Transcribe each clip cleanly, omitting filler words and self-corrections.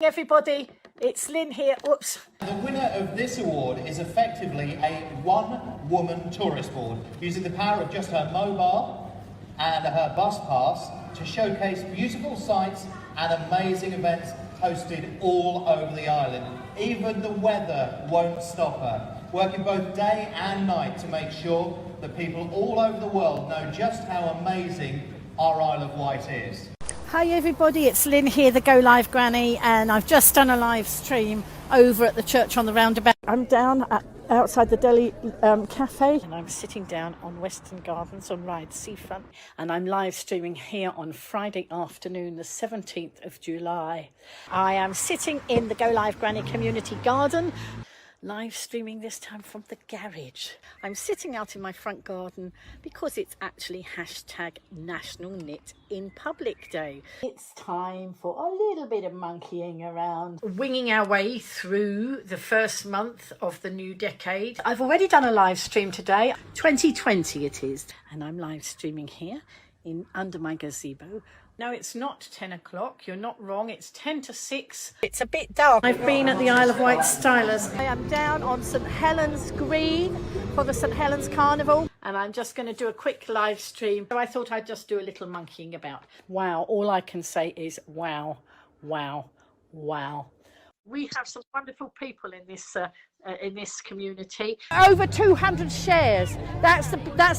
Everybody, it's Lynn here. Oops. The winner of this award is effectively a one-woman tourist board, using the power of just her mobile and her bus pass to showcase beautiful sights and amazing events hosted all over the island. Even the weather won't stop her, working both day and night to make sure that people all over the world know just how amazing our Isle of Wight is. Hi everybody, it's Lynn here, the Go Live Granny, and I've just done a live stream over at the church on the roundabout. I'm down outside the Delhi cafe, and I'm sitting down on Western Gardens on Ryde Seafront, and I'm live streaming here on Friday afternoon, the 17th of July. I am sitting in the Go Live Granny community garden, live streaming this time from the garage. I'm sitting out in my front garden because it's actually hashtag National Knit in Public Day. It's time for a little bit of monkeying around, winging our way through the first month of the new decade. I've already done a live stream today, 2020 it is, and I'm live streaming here under my gazebo. No, it's not 10 o'clock. You're not wrong. It's 10 to 6. It's a bit dark. I've been at the Isle of Wight Stylers. I am down on St Helens Green for the St Helens Carnival, and I'm just going to do a quick live stream. So I thought I'd just do a little monkeying about. Wow. All I can say is wow, wow, wow. We have some wonderful people in this community. Over 200 shares. That's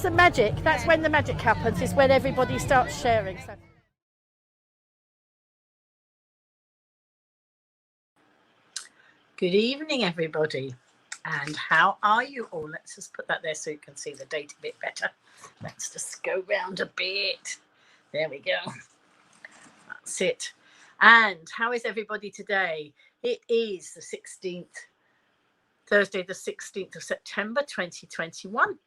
the magic. That's when the magic happens. Is when everybody starts sharing. So. Good evening, everybody, and how are you all? Let's just put that there so you can see the date a bit better. Let's just go round a bit. There we go. That's it. And how is everybody today? It is the 16th, Thursday, the 16th of September, 2021.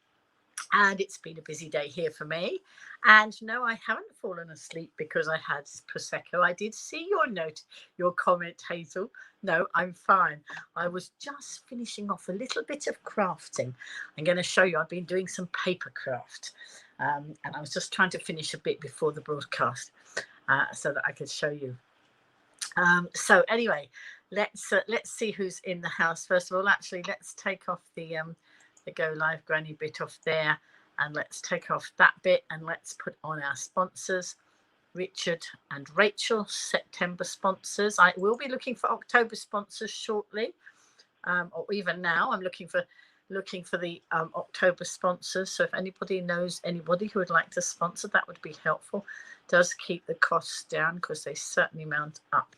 And it's been a busy day here for me. And no, I haven't fallen asleep because I had Prosecco. I did see your note, your comment, Hazel. No, I'm fine. I was just finishing off a little bit of crafting. I'm going to show you. I've been doing some paper craft. And I was just trying to finish a bit before the broadcast so that I could show you. So anyway, let's see who's in the house. First of all, actually, let's take off the Go Live Granny bit off there, and let's take off that bit, and let's put on our sponsors, Richard and Rachel, September sponsors. I will be looking for October sponsors shortly, or even now. I'm looking for the October sponsors. So if anybody knows anybody who would like to sponsor, that would be helpful. Does keep the costs down because they certainly mount up.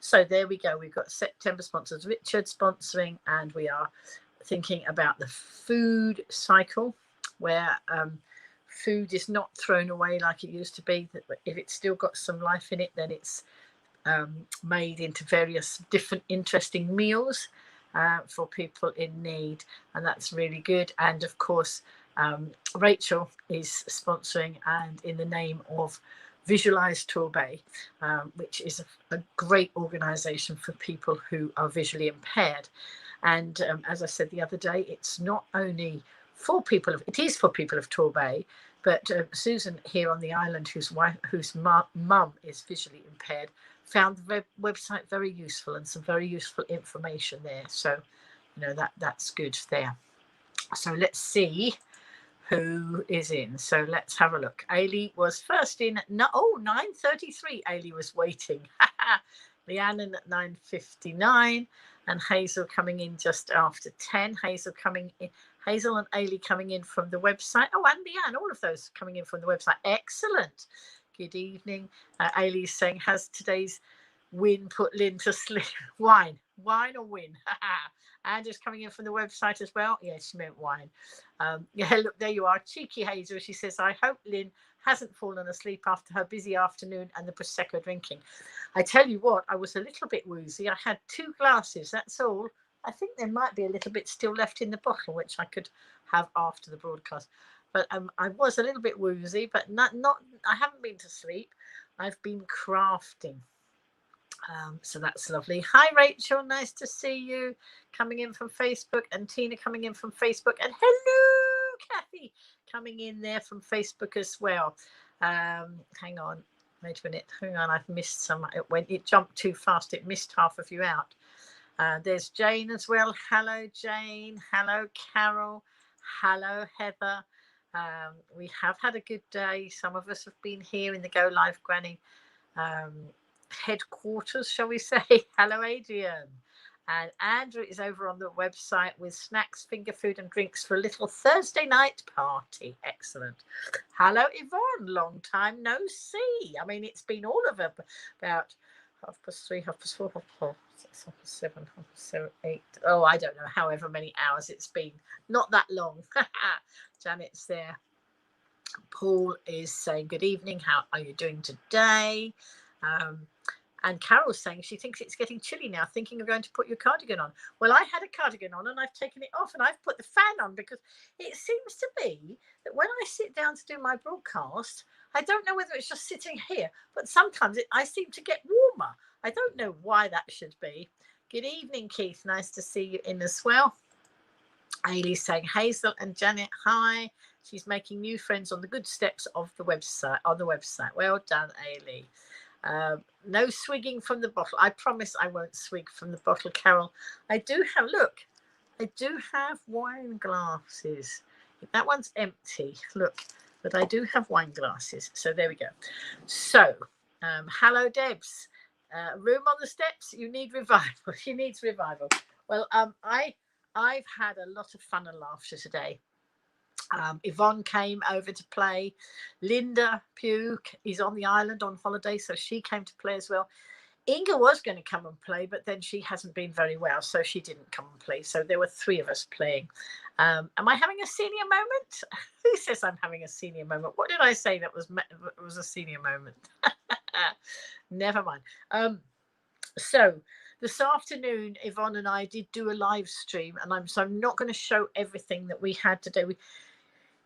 So there we go. We've got September sponsors, Richard sponsoring, and we are thinking about the food cycle, where food is not thrown away like it used to be. If it's still got some life in it, then it's made into various different interesting meals for people in need, and that's really good. And of course, Rachel is sponsoring, and in the name of Visualize Torbay, which is a great organisation for people who are visually impaired. And as I said the other day, it's not only for people it is for people of Torbay, but Susan here on the island, whose mum is visually impaired, found the website very useful and some very useful information there. So, you know, that's good there. So let's see who is in. So let's have a look. Ailey was first in at 9:33. Ailey was waiting. Leanne at 9:59. And Hazel coming in just after 10. Hazel and Ailey coming in from the website. Oh, and Leanne, all of those coming in from the website. Excellent. Good evening. Ailey's saying, has today's win put Lynn to sleep? Wine or win? Andrew's coming in from the website as well. Yes, she meant wine. Yeah, look, there you are. Cheeky Hazel. She says, I hope Lynn hasn't fallen asleep after her busy afternoon and the Prosecco drinking. I tell you what, I was a little bit woozy. I had 2 glasses, that's all. I think there might be a little bit still left in the bottle, which I could have after the broadcast. But I was a little bit woozy, but not. I haven't been to sleep. I've been crafting. So that's lovely. Hi, Rachel. Nice to see you coming in from Facebook, and Tina coming in from Facebook. And hello, Kathy, coming in there from Facebook as well. Hang on. Wait a minute. Hang on, I've missed some. It jumped too fast. It missed half of you out. There's Jane as well. Hello, Jane. Hello, Carol. Hello, Heather. We have had a good day. Some of us have been here in the Go Live Granny headquarters, shall we say. Hello, Adrian. And Andrew is over on the website with snacks, finger food and drinks for a little Thursday night party. Excellent. Hello, Yvonne. Long time no see. I mean, it's been all of about 3:30, 4:30, 4:30, 6:30, 7:30, 7:30, 8:30. Oh, I don't know, however many hours it's been. Not that long. Janet's there. Paul is saying, good evening. How are you doing today? And Carol's saying she thinks it's getting chilly now, thinking of going to put your cardigan on. Well, I had a cardigan on and I've taken it off and I've put the fan on because it seems to be that when I sit down to do my broadcast, I don't know whether it's just sitting here, but sometimes I seem to get warmer. I don't know why that should be. Good evening, Keith. Nice to see you in as well. Ailey's saying, Hazel and Janet, hi. She's making new friends on the good steps of the website. Well done, Ailey. No swigging from the bottle. I promise I won't swig from the bottle, Carol. I do have wine glasses. That one's empty. Look, but I do have wine glasses. So there we go. So, hello, Debs. Room on the steps. You need revival. She needs revival. Well, I've had a lot of fun and laughter today. Yvonne came over to play. Linda Pugh is on the island on holiday, so she came to play as well. Inga was going to come and play, but then she hasn't been very well, so she didn't come and play. So there were 3 of us playing. Am I having a senior moment? Who says I'm having a senior moment? What did I say that was a senior moment? Never mind. So this afternoon, Yvonne and I did do a live stream, and I'm not going to show everything that we had today.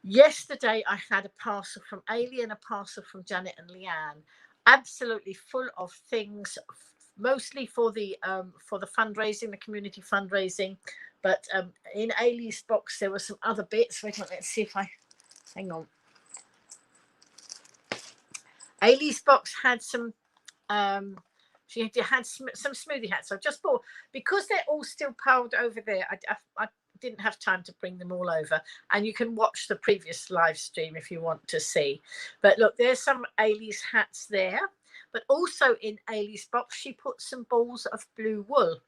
Yesterday, I had a parcel from Ailey and a parcel from Janet and Leanne, absolutely full of things, mostly for the fundraising, the community fundraising. But in Ailey's box, there were some other bits. Wait a minute, let's see if hang on. Ailey's box had some. She had some smoothie hats. So I just bought, because they're all still piled over there. I didn't have time to bring them all over, and you can watch the previous live stream if you want to see. But look, there's some Ailey's hats there, but also in Ailey's box she put some balls of blue wool,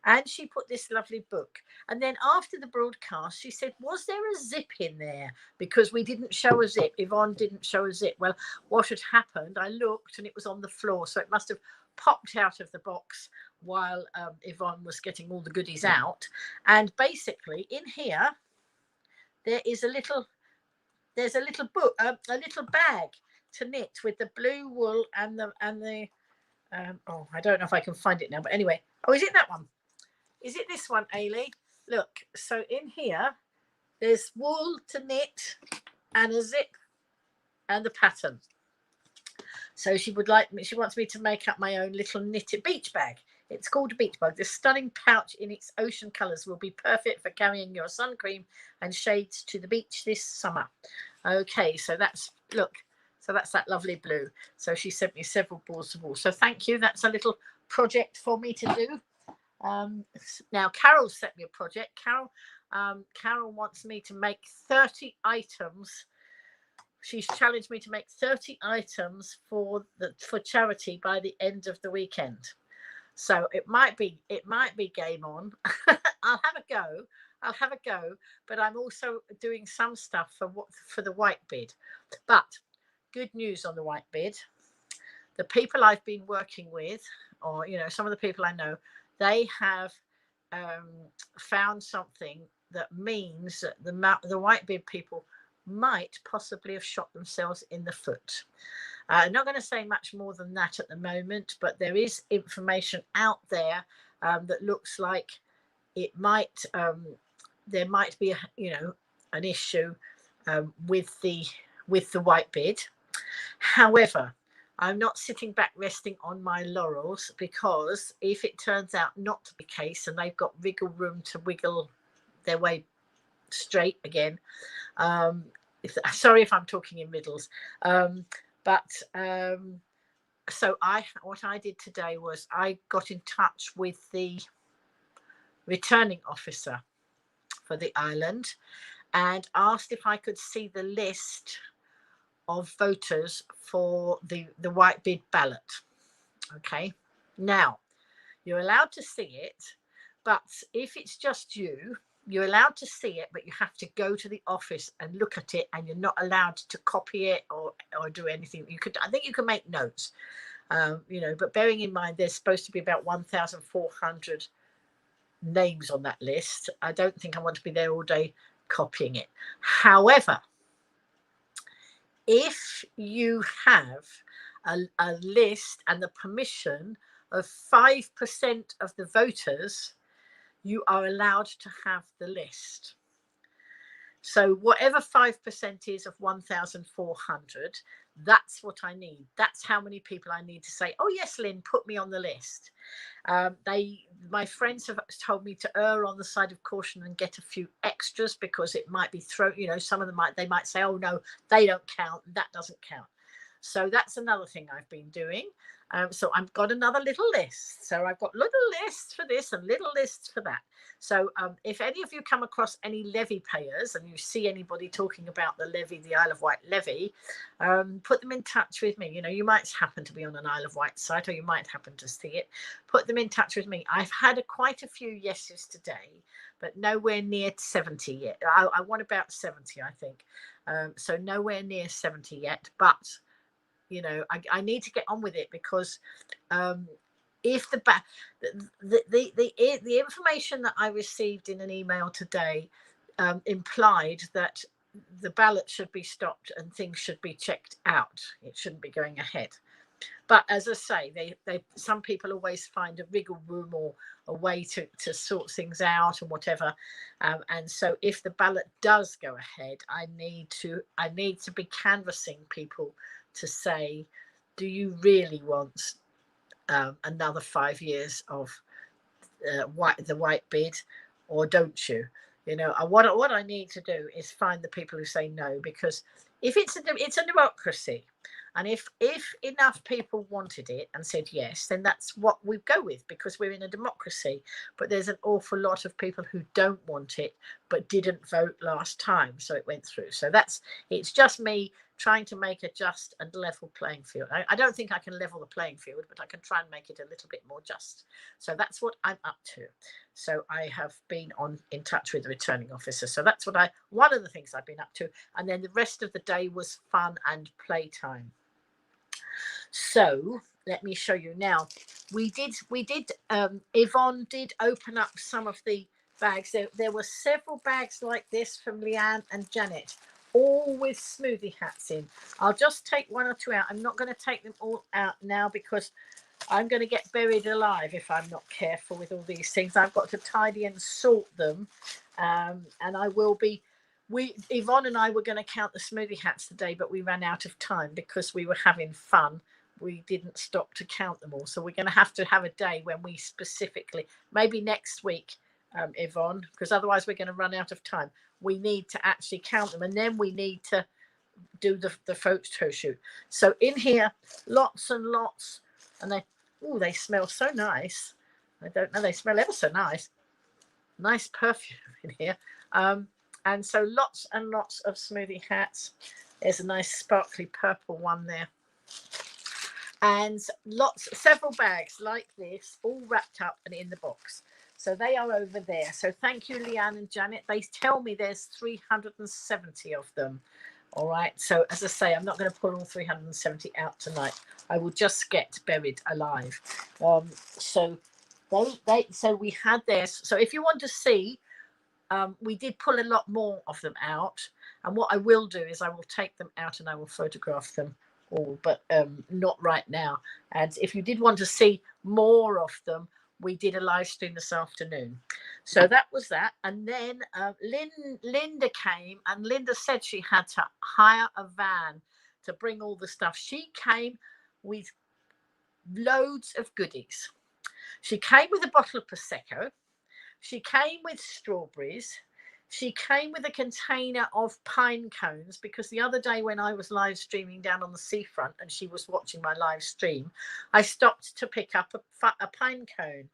and she put this lovely book. And then after the broadcast she said, was there a zip in there? Because we didn't show a zip. Yvonne didn't show a zip. Well, what had happened, I looked and it was on the floor, so it must have popped out of the box while Yvonne was getting all the goodies out. And basically in here there's a little book, a little bag to knit with the blue wool and the oh, I don't know if I can find it now, but anyway. Oh, is it that one? Is it this one, Ailey? Look, so in here there's wool to knit and a zip and the pattern. So she wants me to make up my own little knitted beach bag. It's called a beach bag. This stunning pouch in its ocean colours will be perfect for carrying your sun cream and shades to the beach this summer. Okay, so that's that lovely blue. So she sent me several balls of wool. So thank you. That's a little project for me to do. Now Carol sent me a project. Carol wants me to make 30 items. She's challenged me to make 30 items for charity by the end of the weekend. So it might be game on. I'll have a go, but I'm also doing some stuff for the white bid. But good news on the white bid. The people I've been working with, or some of the people I know, they have found something that means that the white bid people might possibly have shot themselves in the foot. I'm not going to say much more than that at the moment, but there is information out there that looks like it might there might be an issue with the white bid. However, I'm not sitting back resting on my laurels, because if it turns out not to be the case and they've got wiggle room to wiggle their way straight again, sorry if I'm talking in riddles, but So what I did today was I got in touch with the returning officer for the island and asked if I could see the list of voters for the white bid ballot. Okay, now you're allowed to see it, but if it's just you, you're allowed to see it, but you have to go to the office and look at it, and you're not allowed to copy it or do anything. I think you can make notes, but bearing in mind there's supposed to be about 1,400 names on that list. I don't think I want to be there all day copying it. However, if you have a list and the permission of 5% of the voters, you are allowed to have the list. So whatever 5% is of 1,400, that's what I need. That's how many people I need to say, oh yes, Lynn, put me on the list. My friends have told me to err on the side of caution and get a few extras, because it might be some of them might say, oh no, they don't count, that doesn't count. So that's another thing I've been doing. So I've got another little list. So I've got little lists for this and little lists for that. So if any of you come across any levy payers and you see anybody talking about the levy, the Isle of Wight levy, put them in touch with me. You might happen to be on an Isle of Wight site, or you might happen to see it. Put them in touch with me. I've had quite a few yeses today, but nowhere near 70 yet. I want about 70, I think. So nowhere near 70 yet, but I need to get on with it, because if the information that I received in an email today implied that the ballot should be stopped and things should be checked out. It shouldn't be going ahead. But as I say, some people always find a wriggle room or a way to sort things out and whatever. And so if the ballot does go ahead, I need to be canvassing people to say, do you really want another 5 years of the white bid, or don't you? What I need to do is find the people who say no, because if it's a democracy, and if enough people wanted it and said yes, then that's what we go with, because we're in a democracy. But there's an awful lot of people who don't want it but didn't vote last time, so it went through. So it's just me trying to make a just and level playing field. I don't think I can level the playing field, but I can try and make it a little bit more just. So that's what I'm up to. So I have been in touch with the returning officer. So that's one of the things I've been up to. And then the rest of the day was fun and playtime. So let me show you now. Yvonne did open up some of the bags. There were several bags like this from Leanne and Janet, all with smoothie hats in. I'll just take one or two out. I'm not going to take them all out now, because I'm going to get buried alive if I'm not careful with all these things. I've got to tidy and sort them, and I will be. Yvonne and I were going to count the smoothie hats today, but we ran out of time because we were having fun. We didn't stop to count them all. So we're going to have a day when we specifically, maybe next week, Yvonne, because otherwise we're going to run out of time. We need to actually count them, and then we need to do the photo shoot. So in here, lots and lots, and they smell so nice. I don't know, they smell ever so nice. Nice perfume in here. And so lots and lots of smoothie hats. There's a nice sparkly purple one there. And several bags like this, all wrapped up and in the box. So they are over there. So thank you, Leanne and Janet. They tell me there's 370 of them. All right. So as I say, I'm not going to pull all 370 out tonight. I will just get buried alive. So we had this. So if you want to see, we did pull a lot more of them out. And what I will do is I will take them out and I will photograph them all, but not right now. And if you did want to see more of them, we did a live stream this afternoon. So that was that. And then Linda came, and Linda said she had to hire a van to bring all the stuff. She came with loads of goodies. She came with a bottle of Prosecco. She came with strawberries. she came with a container of pine cones, because the other day when I was live streaming down on the seafront and she was watching my live stream, I stopped to pick up a pine cone.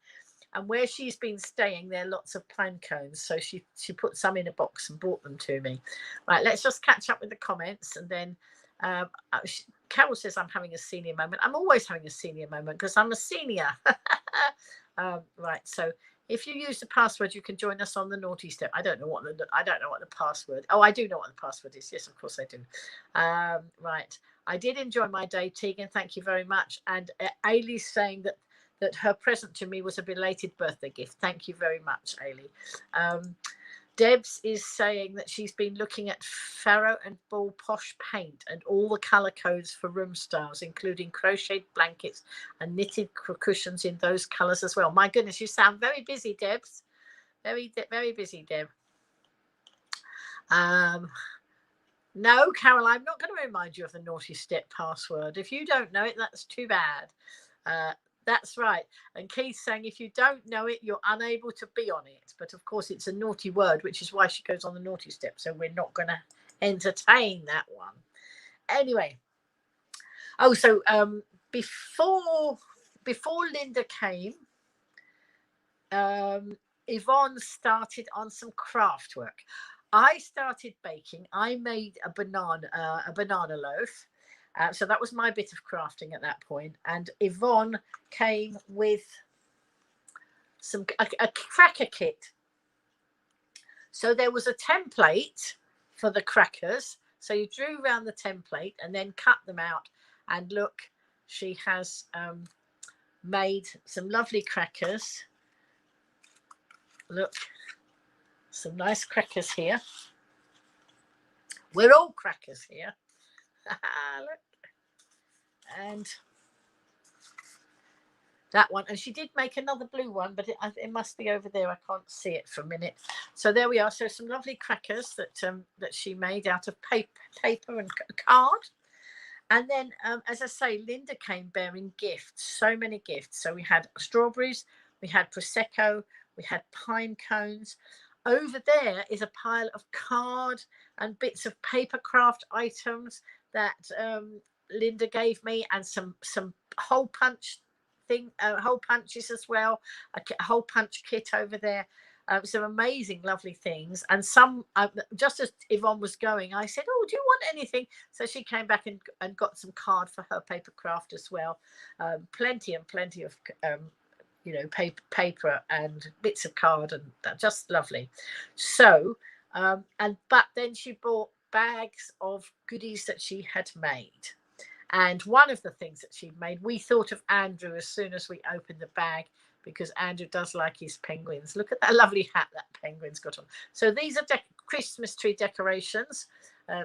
And where she's been staying, there are lots of pine cones. So she put some in a box and brought them to me. Right, let's just catch up with the comments. And then Carol says, I'm having a senior moment. I'm always having a senior moment because I'm a senior. Right, so if you use the password, you can join us on the naughty step. I don't know what the password. Oh, I do know what the password is. Yes, of course I do. Right. I did enjoy my day, Tegan. Thank you very much. And Ailey's saying that her present to me was a belated birthday gift. Thank you very much, Ailey. Debs is saying that she's been looking at Faro and Ball Posh paint and all the colour codes for room styles, including crocheted blankets and knitted cushions in those colours as well. My goodness, you sound very busy, Debs. Very, very busy, Deb. No, Carol, I'm not going to remind you of the naughty step password. If you don't know it, that's too bad. That's right. And Keith's saying if you don't know it, you're unable to be on it. But of course, it's a naughty word, which is why she goes on the naughty step. So we're not going to entertain that one. Anyway. Oh, so before Linda came, Yvonne started on some craft work. I started baking. I made a banana loaf. So that was my bit of crafting at that point. And Yvonne came with a cracker kit. So there was a template for the crackers. So you drew around the template and then cut them out. And look, she has made some lovely crackers. Look, some nice crackers here. We're all crackers here. Look. And that one, and she did make another blue one, but it must be over there. I can't see it for a minute. So there we are. So some lovely crackers that she made out of paper and card. And then, as I say, Linda came bearing gifts, so many gifts. So we had strawberries, we had Prosecco, we had pine cones. Over there is a pile of card and bits of paper craft items that Linda gave me, and some hole punch hole punches as well, a hole punch kit over there. Some amazing, lovely things. And some, just as Yvonne was going, I said, oh, do you want anything? So she came back and got some card for her paper craft as well. Plenty of paper and bits of card, and just lovely. So, but then she bought bags of goodies that she had made. And one of the things that she made, we thought of Andrew as soon as we opened the bag, because Andrew does like his penguins. Look at that lovely hat that penguin's got on. So these are Christmas tree decorations.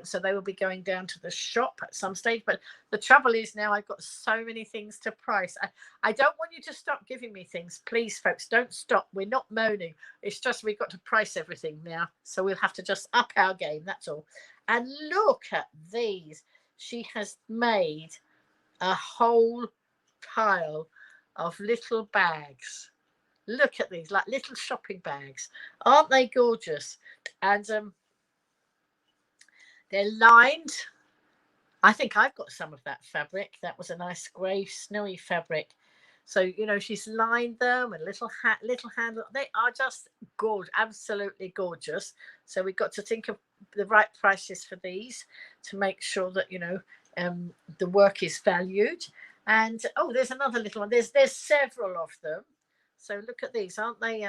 So they will be going down to the shop at some stage. But the trouble is now I've got so many things to price. I don't want you to stop giving me things. Please, folks, don't stop. We're not moaning. It's just we've got to price everything now. So we'll have to just up our game. That's all. And look at these. She has made a whole pile of little bags. Look at these, like little shopping bags. Aren't they gorgeous? And they're lined. I think I've got some of that fabric. That was a nice grey, snowy fabric. So, she's lined them, and little handle. They are just gorgeous, absolutely gorgeous. So we've got to think of the right prices for these to make sure that, the work is valued. And, oh, there's another little one. There's several of them. So look at these. Aren't they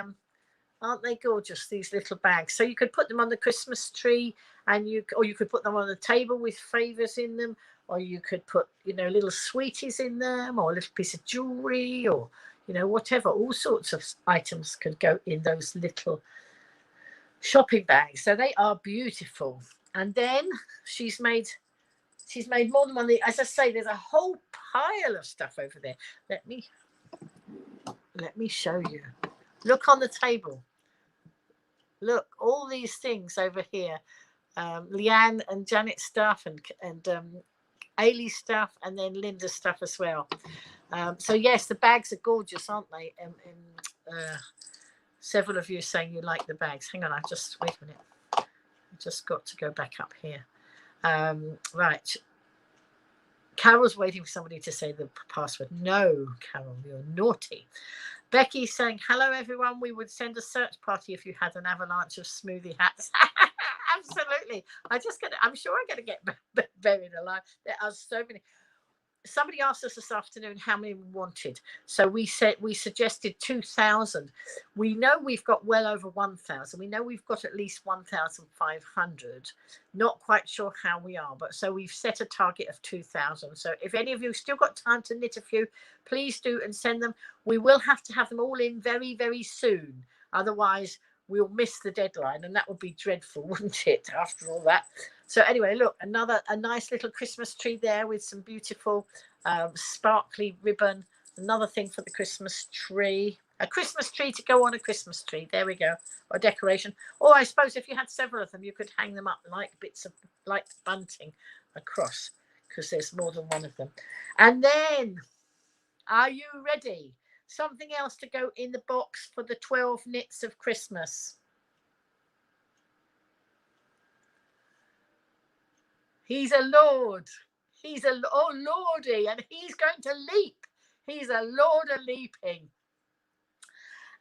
gorgeous, these little bags? So you could put them on the Christmas tree, and you could put them on the table with favours in them, or you could put, little sweeties in them, or a little piece of jewellery, or, whatever. All sorts of items could go in those little shopping bags. So they are beautiful. And then she's made more than one. As I say, there's a whole pile of stuff over there. Let me show you. Look on the table. Look, all these things over here. Leanne and Janet's stuff, and Ailey's stuff, and then Linda's stuff as well. So yes, the bags are gorgeous, aren't they? Several of you are saying you like the bags. Hang on, wait a minute. just got to go back up here. Right. Carol's waiting for somebody to say the password. No, Carol, you're naughty. Becky's saying, hello, everyone. We would send a search party if you had an avalanche of smoothie hats. Absolutely. I'm sure I'm going to get buried alive. There are so many. Somebody asked us this afternoon how many we wanted. So we suggested 2,000. We know we've got well over 1,000. We know we've got at least 1,500. Not quite sure how we are, but so we've set a target of 2,000. So if any of you still got time to knit a few, please do and send them. We will have to have them all in very, very soon. Otherwise, we'll miss the deadline, and that would be dreadful, wouldn't it, after all that? So anyway, look, a nice little Christmas tree there with some beautiful sparkly ribbon. Another thing for the Christmas tree. A Christmas tree to go on a Christmas tree. There we go. Or decoration. Or I suppose if you had several of them, you could hang them up like bits of like bunting across, because there's more than one of them. And then, are you ready? Something else to go in the box for the 12 knits of Christmas. He's a lord. Oh lordy, and he's going to leap. He's a lord of leaping.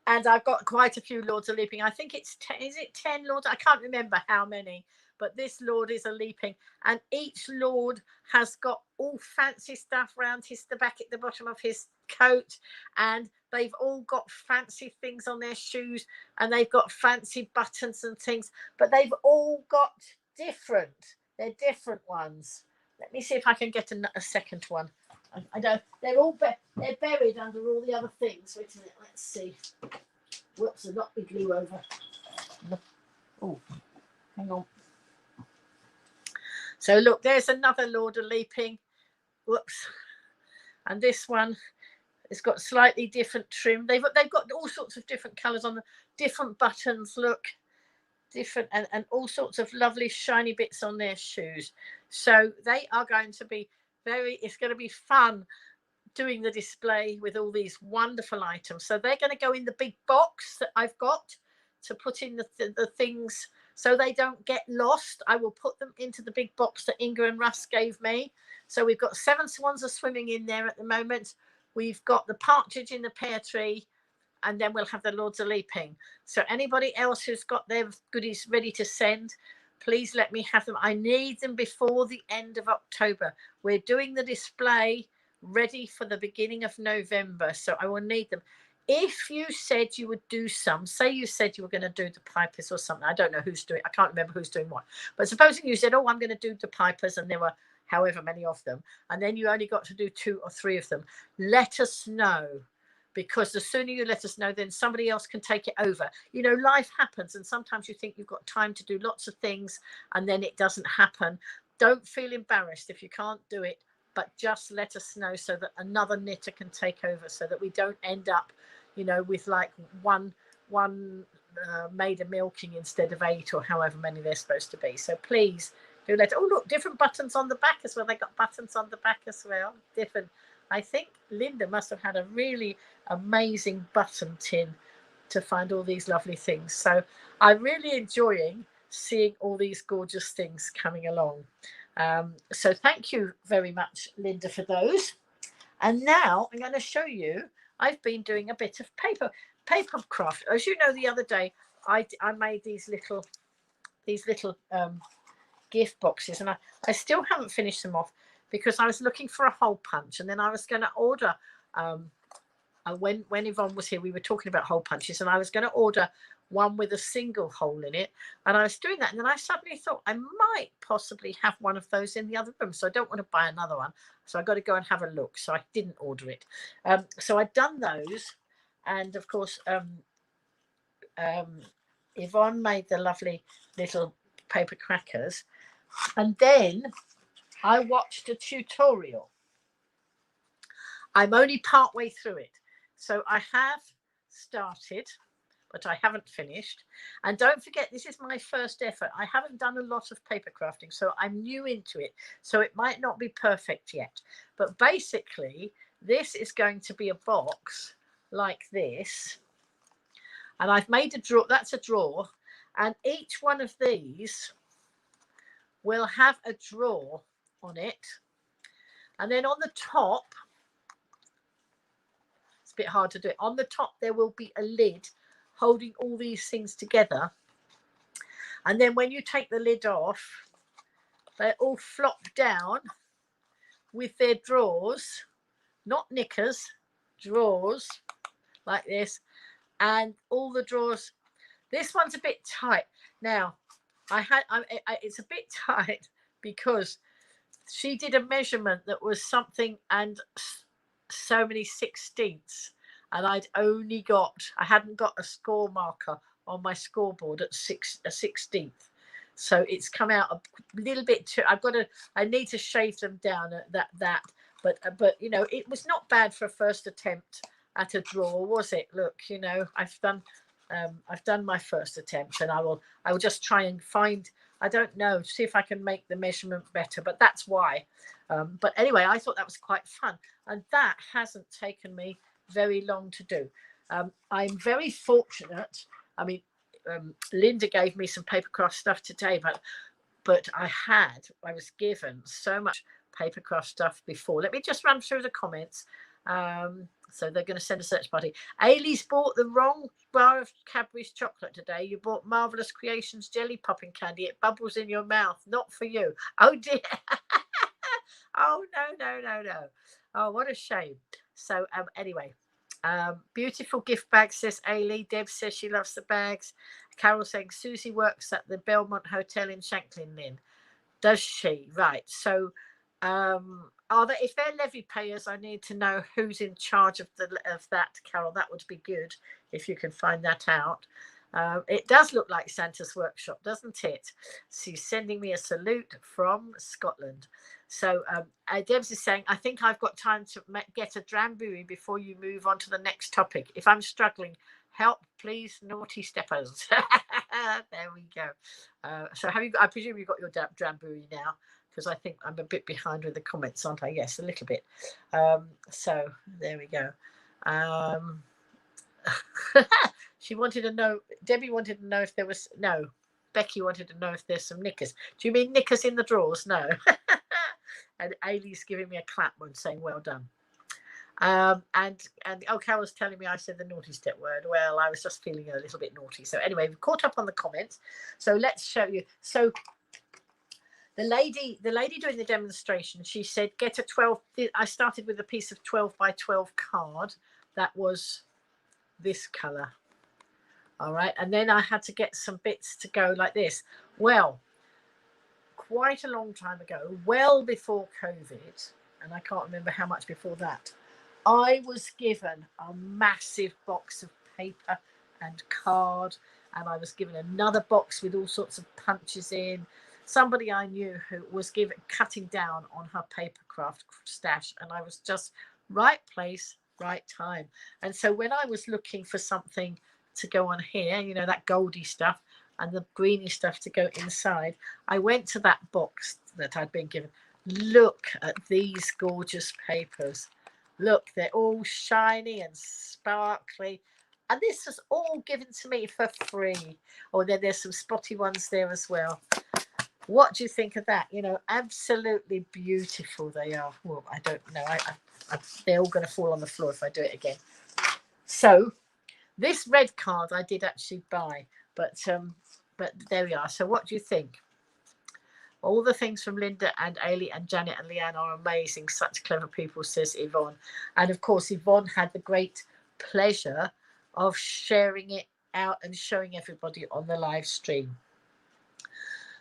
And I've got quite a few lords of leaping. I think it's 10. Is it 10 lords? I can't remember how many. But this lord is a leaping, and each lord has got all fancy stuff around the back at the bottom of his coat, and they've all got fancy things on their shoes, and they've got fancy buttons and things, but they've all got different. They're different ones. Let me see if I can get a second one. I don't. They're all they're buried under all the other things. Wait a minute. Let's see. Whoops! I knocked the glue over. Oh, hang on. So look, there's another Lord of Leaping. Whoops. And this one, it's got slightly different trim. They've got all sorts of different colours on them, different buttons, look, different, and all sorts of lovely shiny bits on their shoes. So they are going to be it's going to be fun doing the display with all these wonderful items. So they're going to go in the big box that I've got to put in the things so they don't get lost. I will put them into the big box that Inga and Russ gave me. So we've got 7 swans are swimming in there at the moment. We've got the partridge in the pear tree, and then we'll have the Lords of Leaping. So anybody else who's got their goodies ready to send, please let me have them. I need them before the end of October. We're doing the display ready for the beginning of November, so I will need them. If you said you would do some, say you said you were going to do the pipers or something, I don't know who's doing, I can't remember who's doing what, but supposing you said, oh, I'm going to do the pipers, and there were however many of them, and then you only got to do 2 or 3 of them, let us know, because the sooner you let us know, then somebody else can take it over. You know, life happens, and sometimes you think you've got time to do lots of things, and then it doesn't happen. Don't feel embarrassed if you can't do it, but just let us know so that another knitter can take over, so that we don't end up, you know, with like one maid of milking instead of 8 or however many they're supposed to be. So please do let. Oh look, different buttons on the back as well. They got buttons on the back as well. Different. I think Linda must have had a really amazing button tin to find all these lovely things. So I'm really enjoying seeing all these gorgeous things coming along. So thank you very much, Linda, for those. And now I'm going to show you, I've been doing a bit of paper craft. As you know, the other day I made these little gift boxes, and I still haven't finished them off because I was looking for a hole punch, and then I was going to order when Yvonne was here, we were talking about hole punches, and I was going to order one with a single hole in it, and I was doing that, and then I suddenly thought I might possibly have one of those in the other room, so I don't want to buy another one, so I got to go and have a look. So I didn't order it. So I'd done those, and of course Yvonne made the lovely little paper crackers, and then I watched a tutorial. I'm only part way through it, so I have started, but I haven't finished. And don't forget, this is my first effort. I haven't done a lot of paper crafting, so I'm new into it. So it might not be perfect yet. But basically, this is going to be a box like this. And I've made a drawer. That's a drawer. And each one of these will have a drawer on it, and then on the top, it's a bit hard to do it, on the top there will be a lid holding all these things together, and then when you take the lid off, they all flop down with their drawers, not knickers, drawers like this, and all the drawers. This one's a bit tight. Now, it's a bit tight because she did a measurement that was something and so many sixteenths, and I hadn't got a score marker on my scoreboard at a 16th. So it's come out a little bit too. I need to shave them down at that. But you know, it was not bad for a first attempt at a draw, was it? Look, you know, I've done my first attempt, and I will just try and find. I don't know, see if I can make the measurement better, but that's why. But anyway, I thought that was quite fun, and that hasn't taken me very long to do. I'm very fortunate. I mean, Linda gave me some papercraft stuff today, but I was given so much papercraft stuff before. Let me just run through the comments. So they're going to send a search party. Ailey's bought the wrong bar of Cadbury's chocolate today. You bought Marvelous Creations jelly popping candy. It bubbles in your mouth. Not for you. Oh dear. Oh no. Oh, what a shame. So anyway, beautiful gift bag, says Ailey. Deb says she loves the bags. Carol saying Susie works at the Belmont Hotel in Shanklin Lynn. Does she? Right. So if they're levy payers, I need to know who's in charge of that, Carol. That would be good if you can find that out. It does look like Santa's workshop, doesn't it? She's sending me a salute from Scotland. So Debs is saying, I think I've got time to get a drambuie before you move on to the next topic. If I'm struggling, help, please, naughty steppers. There we go. So I presume you've got your drambuie now, because I think I'm a bit behind with the comments, aren't I? Yes, a little bit. So there we go. She wanted to know, Debbie wanted to know if there was, no, Becky wanted to know if there's some knickers. Do you mean knickers in the drawers? No. And Ailey's giving me a clap when saying well done. And Carol's telling me I said the naughty step word. Well, I was just feeling a little bit naughty. So anyway, we've caught up on the comments. So let's show you. So the lady doing the demonstration, she said, get a 12. I started with a piece of 12 by 12 card that was this color. All right. And then I had to get some bits to go like this. Well, quite a long time ago, well before COVID, and I can't remember how much before that, I was given a massive box of paper and card, and I was given another box with all sorts of punches in. Somebody I knew who was cutting down on her papercraft stash, and I was just right place, right time. And so when I was looking for something to go on here, you know, that goldy stuff and the greeny stuff to go inside, I went to that box that I'd been given. Look at these gorgeous papers. Look, they're all shiny and sparkly. And this was all given to me for free. Oh, then there's some spotty ones there as well. What do you think of that? You know, absolutely beautiful they are. Well, I don't know. They're all going to fall on the floor if I do it again. So this red card I did actually buy, but there we are. So what do you think? All the things from Linda and Ailey and Janet and Leanne are amazing. Such clever people, says Yvonne. And of course, Yvonne had the great pleasure of sharing it out and showing everybody on the live stream.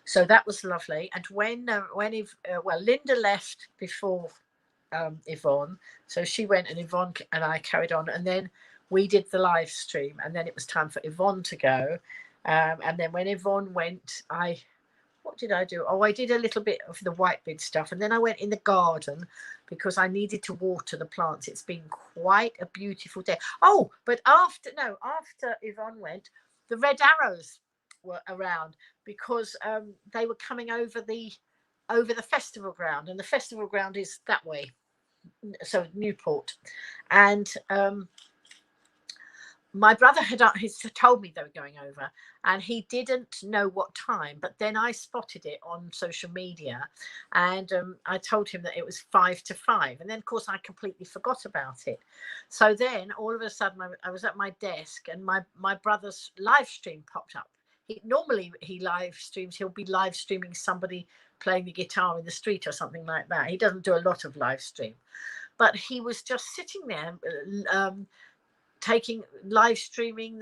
So that was lovely. And when Linda left before Yvonne, so she went and Yvonne and I carried on, and then we did the live stream, and then it was time for Yvonne to go. And then when Yvonne went, what did I do? Oh, I did a little bit of the white bid stuff, and then I went in the garden because I needed to water the plants. It's been quite a beautiful day. Oh, but after Yvonne went, the red arrows were around because they were coming over the festival ground, and the festival ground is that way, so Newport. And my brother had told me they were going over, and he didn't know what time, but then I spotted it on social media, and I told him that it was 5 to 5, and then of course I completely forgot about it. So then all of a sudden I was at my desk, and my brother's live stream popped up. Normally he live streams, he'll be live streaming somebody playing the guitar in the street or something like that. He doesn't do a lot of live stream, but he was just sitting there live streaming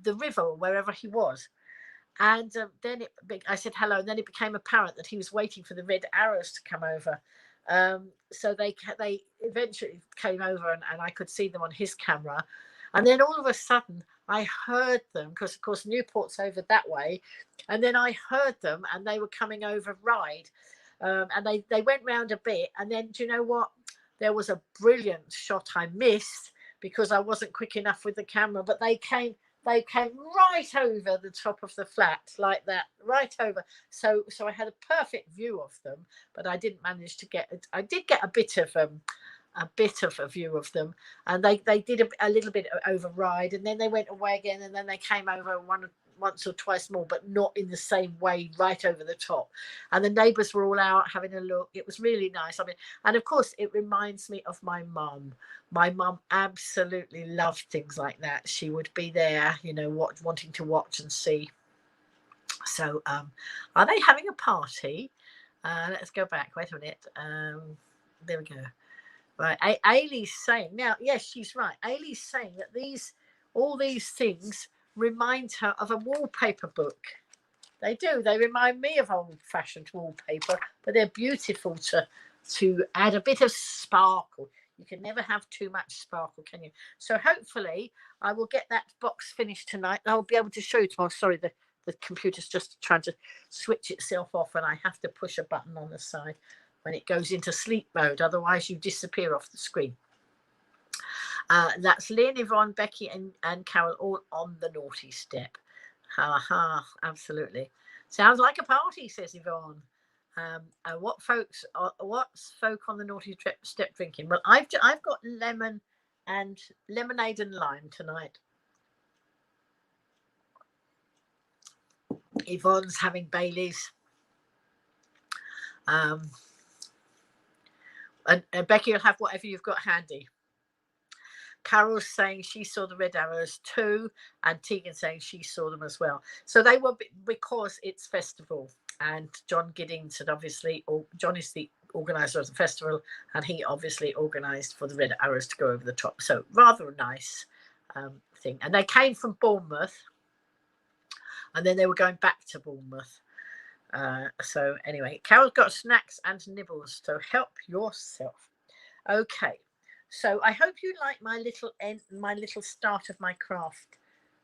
the river or wherever he was. And then I said hello, and then it became apparent that he was waiting for the red arrows to come over. So they eventually came over, and I could see them on his camera. And then all of a sudden I heard them, because of course Newport's over that way, and then I heard them, and they were coming over Ryde, and they went round a bit, and then do you know what? There was a brilliant shot I missed because I wasn't quick enough with the camera, but they came right over the top of the flat like that, right over. So I had a perfect view of them, but I didn't manage to get it. I did get a bit of a view of them, and they did a little bit over Ryde, and then they went away again, and then they came over once or twice more, but not in the same way, right over the top. And the neighbours were all out having a look. It was really nice. I mean, and of course it reminds me of my mum. My mum absolutely loved things like that. She would be there, wanting to watch and see. So are they having a party? Let's go back. Wait a minute. There we go. Right, Ailey's saying now. Yes, she's right. Ailey's saying that all these things remind her of a wallpaper book. They do. They remind me of old-fashioned wallpaper, but they're beautiful to add a bit of sparkle. You can never have too much sparkle, can you? So hopefully I will get that box finished tonight. I'll be able to show you tomorrow. Sorry, the computer's just trying to switch itself off, and I have to push a button on the side when it goes into sleep mode. Otherwise you disappear off the screen. That's Lynn, Yvonne, Becky and Carol all on the naughty step. Ha ha, absolutely. Sounds like a party, says Yvonne. What's folk on the naughty step drinking? Well, I've got lemonade and lime tonight. Yvonne's having Baileys. And Becky will have whatever you've got handy. Carol's saying she saw the red arrows too, and Tegan saying she saw them as well. So they were, because it's festival, and John Giddings had obviously, John is the organizer of the festival, and he obviously organized for the red arrows to go over the top. So rather a nice thing. And they came from Bournemouth, and then they were going back to Bournemouth. So anyway, Carol's got snacks and nibbles, so help yourself. Okay. So I hope you like my little start of my craft,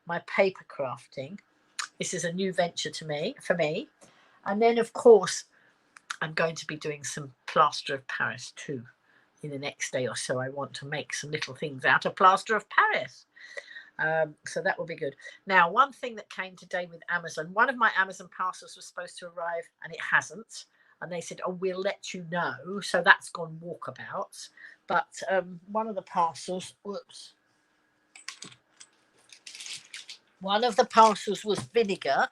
my paper crafting. This is a new venture for me. And then, of course, I'm going to be doing some plaster of Paris too in the next day or so. I want to make some little things out of plaster of Paris. So that will be good. Now, one thing that came today with Amazon, one of my Amazon parcels was supposed to arrive and it hasn't. And they said, oh, we'll let you know. So that's gone walkabouts. But one of the parcels, one of the parcels was vinegar,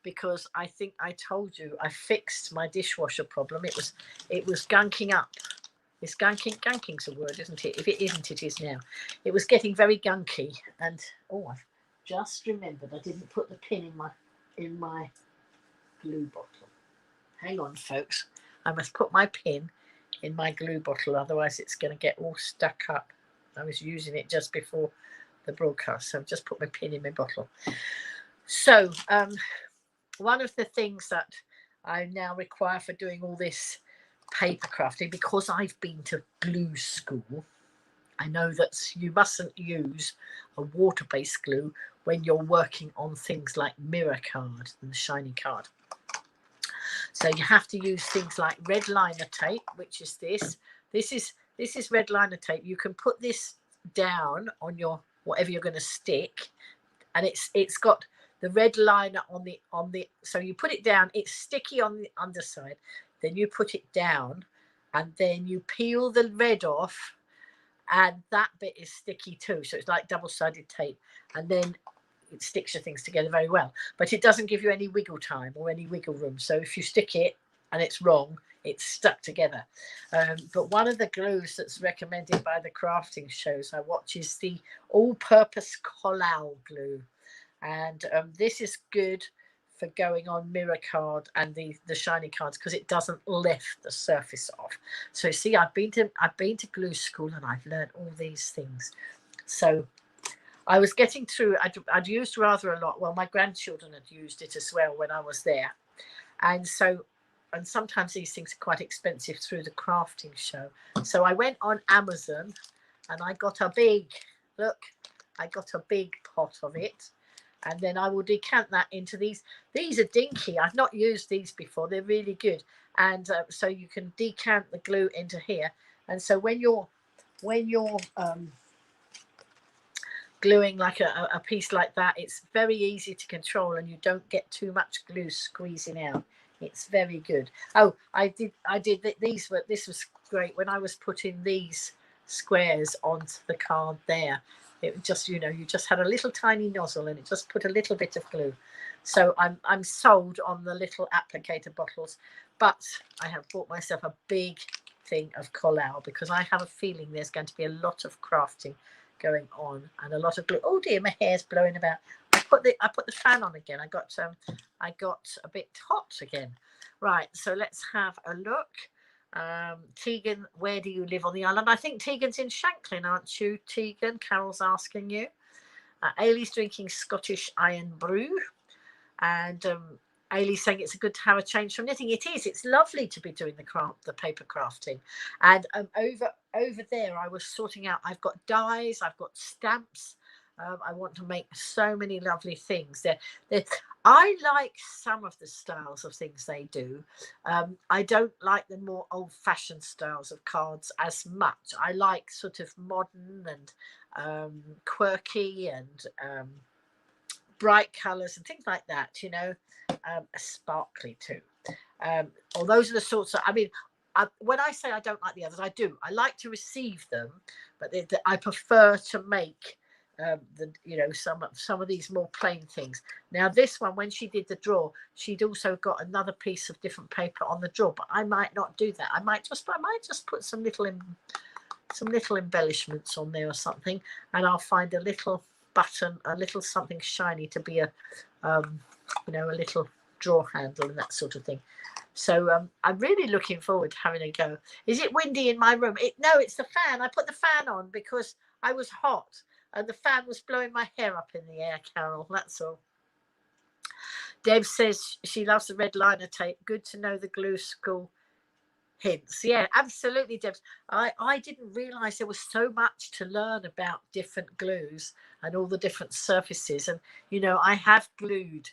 because I think I told you I fixed my dishwasher problem. It was gunking up. It's gunking's a word, isn't it? If it isn't, it is now. It was getting very gunky, and I've just remembered I didn't put the pin in my glue bottle. Hang on, folks. I must put my pin in my glue bottle, otherwise it's going to get all stuck up. I was using it just before the broadcast, so I've just put my pin in my bottle. So one of the things that I now require for doing all this paper crafting, because I've been to glue school, I know that you mustn't use a water-based glue when you're working on things like mirror card and the shiny card. So you have to use things like red liner tape, which is this. This is red liner tape. You can put this down on your whatever you're going to stick, and it's got the red liner on the. So you put it down. It's sticky on the underside. Then you put it down, and then you peel the red off, and that bit is sticky too. So it's like double-sided tape, and then it sticks your things together very well. But it doesn't give you any wiggle time or any wiggle room. So if you stick it and it's wrong, it's stuck together. But one of the glues that's recommended by the crafting shows I watch is the all-purpose collal glue, and this is good for going on mirror card and the shiny cards because it doesn't lift the surface off. So see, I've been to glue school and I've learned all these things. So I was getting through. I'd used rather a lot. Well, my grandchildren had used it as well when I was there, and sometimes these things are quite expensive through the crafting show. So I went on Amazon and I got a big pot of it, and then I will decant that into these. These are dinky. I've not used these before. They're really good, and so you can decant the glue into here. And so when you're gluing like a piece like that, it's very easy to control, and you don't get too much glue squeezing out. It's very good. Oh, this was great when I was putting these squares onto the card there. It just, you just had a little tiny nozzle and it just put a little bit of glue. So I'm sold on the little applicator bottles, but I have bought myself a big thing of collal because I have a feeling there's going to be a lot of crafting going on and a lot of glue. Oh dear, my hair's blowing about. I put the fan on again. I got a bit hot again. Right, so let's have a look. Tegan, where do you live on the island? I think Tegan's in Shanklin, aren't you, Tegan? Carol's asking you. Ailey's drinking Scottish iron brew, and Ailey's saying it's good to have a change from knitting. It is. It's lovely to be doing the paper crafting. And over there, I was sorting out. I've got dies. I've got stamps. I want to make so many lovely things. I like some of the styles of things they do. I don't like the more old-fashioned styles of cards as much. I like sort of modern and quirky and bright colours and things like that, sparkly too. Or those are the sorts of, when I say I don't like the others, I do. I like to receive them, but I prefer to make some of these more plain things. Now this one, when she did the drawer, she'd also got another piece of different paper on the drawer, but I might not do that. I might just put some little embellishments on there or something, and I'll find a little button, a little something shiny to be a little drawer handle and that sort of thing. So I'm really looking forward to having a go. Is it windy in my room? No, it's the fan. I put the fan on because I was hot and the fan was blowing my hair up in the air, Carol. That's all. Deb says she loves the red liner tape. Good to know the glue school hints. Yeah, absolutely, Deb. I didn't realise there was so much to learn about different glues and all the different surfaces. And, I have glued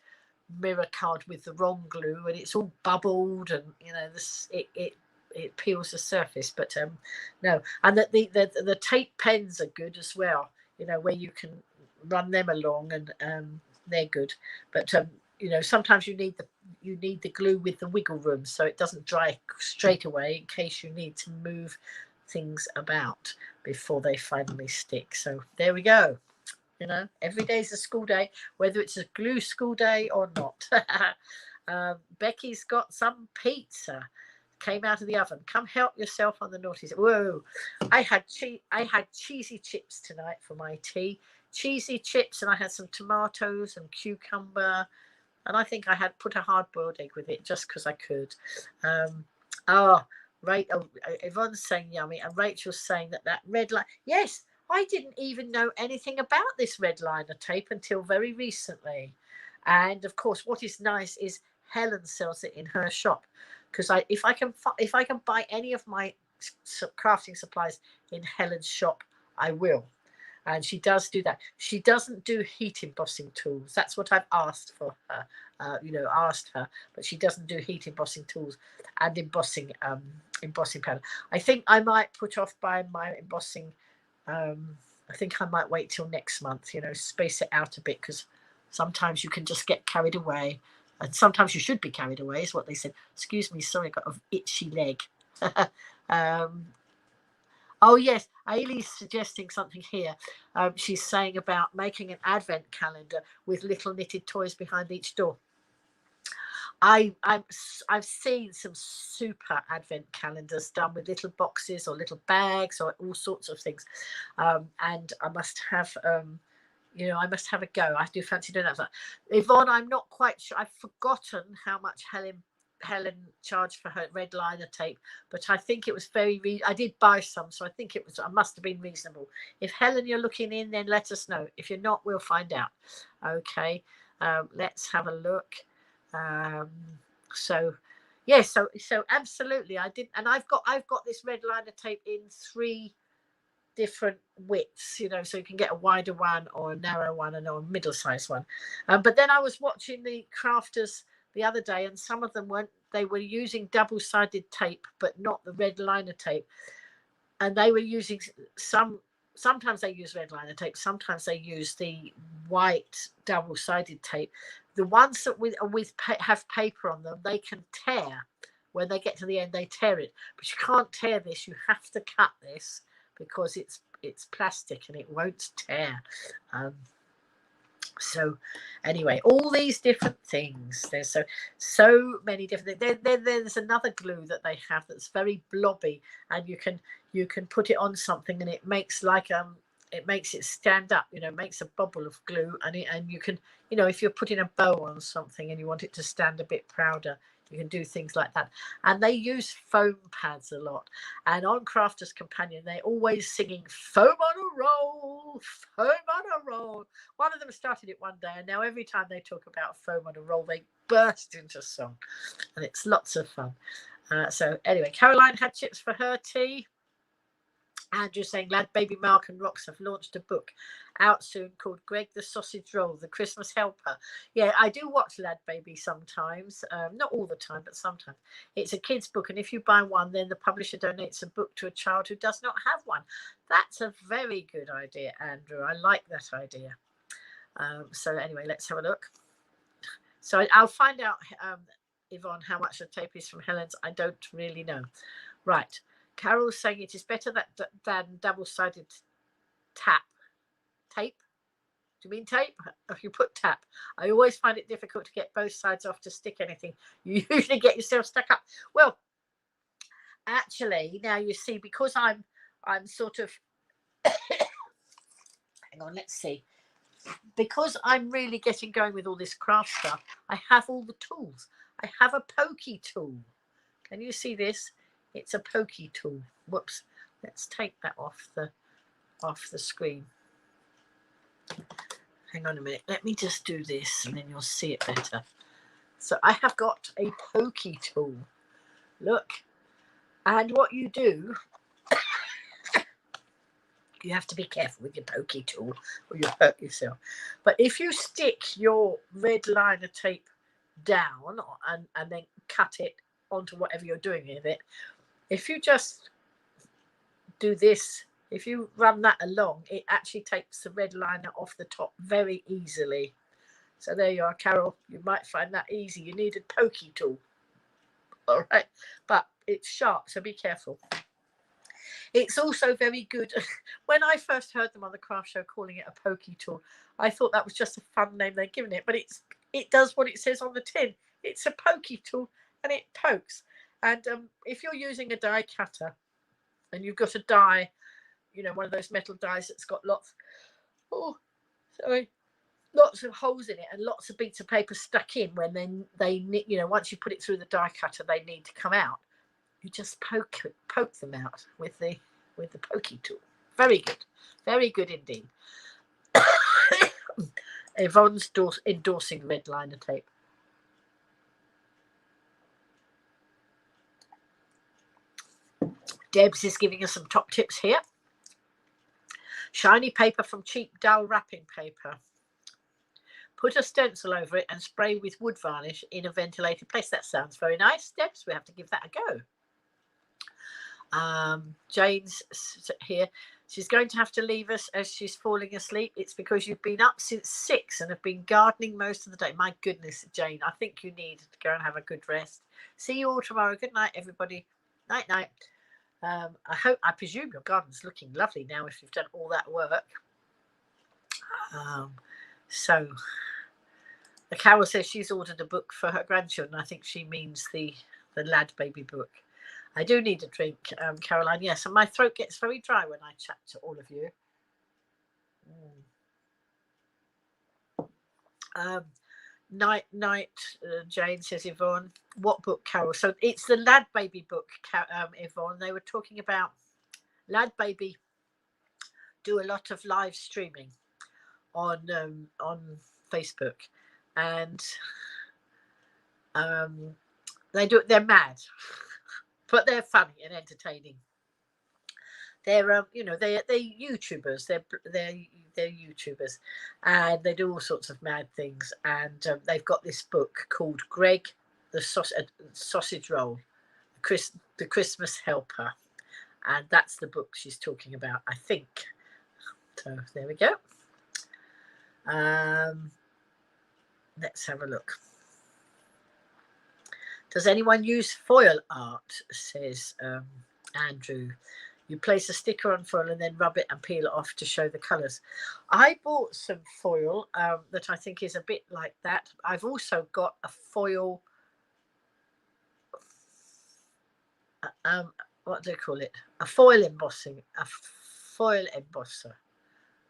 mirror card with the wrong glue and it's all bubbled and, it peels the surface. But no, and that the tape pens are good as well, where you can run them along and they're good. But sometimes you need the glue with the wiggle room so it doesn't dry straight away in case you need to move things about before they finally stick. So there we go. Every day's a school day, whether it's a glue school day or not. Becky's got some pizza. Came out of the oven. Come help yourself on the naughties. Whoa! I had cheesy chips tonight for my tea. Cheesy chips, and I had some tomatoes and cucumber, and I think I had put a hard-boiled egg with it just because I could. Yvonne's saying yummy, and Rachel's saying that red line. Yes, I didn't even know anything about this red liner tape until very recently. And of course, what is nice is Helen sells it in her shop. Because if I can buy any of my crafting supplies in Helen's shop, I will. And she does do that. She doesn't do heat embossing tools. That's what I've asked for her. Asked her, but she doesn't do heat embossing tools and embossing powder. I think I might put off buying my embossing. I think I might wait till next month. Space it out a bit because sometimes you can just get carried away. And sometimes you should be carried away, is what they said. Excuse me, sorry, I got an itchy leg. Oh yes, Ailey's suggesting something here. She's saying about making an advent calendar with little knitted toys behind each door. I've seen some super advent calendars done with little boxes or little bags or all sorts of things, and I must have I must have a go. I do fancy doing that. Yvonne, I'm not quite sure. I've forgotten how much Helen charged for her red liner tape, but I think it was I did buy some, so I think I must have been reasonable. If Helen, you're looking in, then let us know. If you're not, we'll find out. Okay, let's have a look. So yeah, so absolutely, I did, and I've got this red liner tape in 3 different widths, so you can get a wider one or a narrow one and a middle-sized one. But then I was watching the crafters the other day, and some of them they were using double-sided tape, but not the red liner tape, and they were using sometimes they use red liner tape, sometimes they use the white double-sided tape. The ones that have paper on them, they can tear. When they get to the end, they tear it, but you can't tear this. You have to cut this because it's plastic and it won't tear. So anyway, all these different things. There's so many different things. There's another glue that they have that's very blobby, and you can put it on something and it makes it makes it stand up, makes a bubble of glue, and you can, if you're putting a bow on something and you want it to stand a bit prouder, you can do things like that. And they use foam pads a lot. And on Crafters Companion, they're always singing foam on a roll, foam on a roll. One of them started it one day, and now every time they talk about foam on a roll, they burst into song. And it's lots of fun. So anyway, Caroline had chips for her tea. Andrew saying, Lad, Baby Mark and Rox have launched a book out soon called Greg the Sausage Roll, the Christmas Helper. Yeah, I do watch Lad Baby sometimes. Not all the time, but sometimes. It's a kid's book, and if you buy one, then the publisher donates a book to a child who does not have one. That's a very good idea, Andrew. I like that idea. So anyway, let's have a look. So I'll find out, Yvonne, how much the tape is from Helen's. I don't really know. Right. Carol's saying it is better than double-sided tape. Do you mean tape? If you put tap, I always find it difficult to get both sides off to stick anything. You usually get yourself stuck up. Well, actually, now you see, because I'm sort of hang on, let's see. Because I'm really getting going with all this craft stuff, I have all the tools. I have a Pokey tool. Can you see this? It's a Pokey tool. Whoops. Let's take that off the screen. Hang on a minute. Let me just do this and then you'll see it better. So I have got a Pokey tool. Look. And what you do, you have to be careful with your Pokey tool or you'll hurt yourself. But if you stick your red liner tape down and then cut it onto whatever you're doing with it, if you just do this, if you run that along, it actually takes the red liner off the top very easily. So there you are, Carol. You might find that easy. You need a Pokey tool. All right. But it's sharp, so be careful. It's also very good. When I first heard them on the craft show calling it a Pokey tool, I thought that was just a fun name they'd given it. But it does what it says on the tin. It's a Pokey tool and it pokes. And if you're using a die cutter and you've got a die, one of those metal dies that's got lots of holes in it and lots of bits of paper stuck in, when they once you put it through the die cutter, they need to come out. You just poke them out with the Pokey tool. Very good indeed. Yvonne's endorsing red liner tape. Debs is giving us some top tips here. Shiny paper from cheap dull wrapping paper. Put a stencil over it and spray with wood varnish in a ventilated place. That sounds very nice, Debs. We have to give that a go. Jane's here. She's going to have to leave us as she's falling asleep. It's because you've been up since 6 and have been gardening most of the day. My goodness, Jane, I think you need to go and have a good rest. See you all tomorrow. Good night, everybody. Night, night. I presume your garden's looking lovely now if you've done all that work. So Carol says she's ordered a book for her grandchildren. I think she means the Lad Baby book. I do need a drink, Caroline. Yes, and my throat gets very dry when I chat to all of you. Night, Jane says, Yvonne, what book, Carol? So it's the Lad Baby book, Yvonne. They were talking about Lad Baby do a lot of live streaming on Facebook, and they're mad, but they're funny and entertaining. They're they're YouTubers. They're YouTubers, and they do all sorts of mad things. And they've got this book called Greg the Sausage Roll, the Christmas Helper, and that's the book she's talking about, I think. So there we go. Let's have a look. Does anyone use foil art? Says Andrew. You place a sticker on foil and then rub it and peel it off to show the colours. I bought some foil that I think is a bit like that. I've also got a foil, what do they call it? A foil embossing, a foil embosser,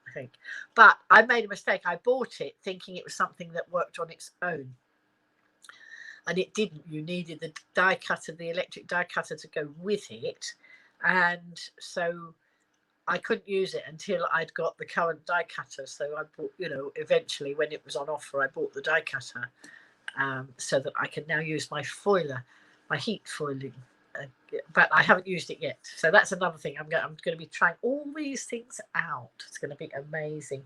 I think. But I made a mistake. I bought it thinking it was something that worked on its own. And it didn't. You needed the die cutter, the electric die cutter to go with it. And so I couldn't use it until I'd got the current die cutter. So I bought, eventually when it was on offer, I bought the die cutter so that I can now use my foiler, my heat foiling. But I haven't used it yet. So that's another thing. I'm going to be trying all these things out. It's going to be amazing.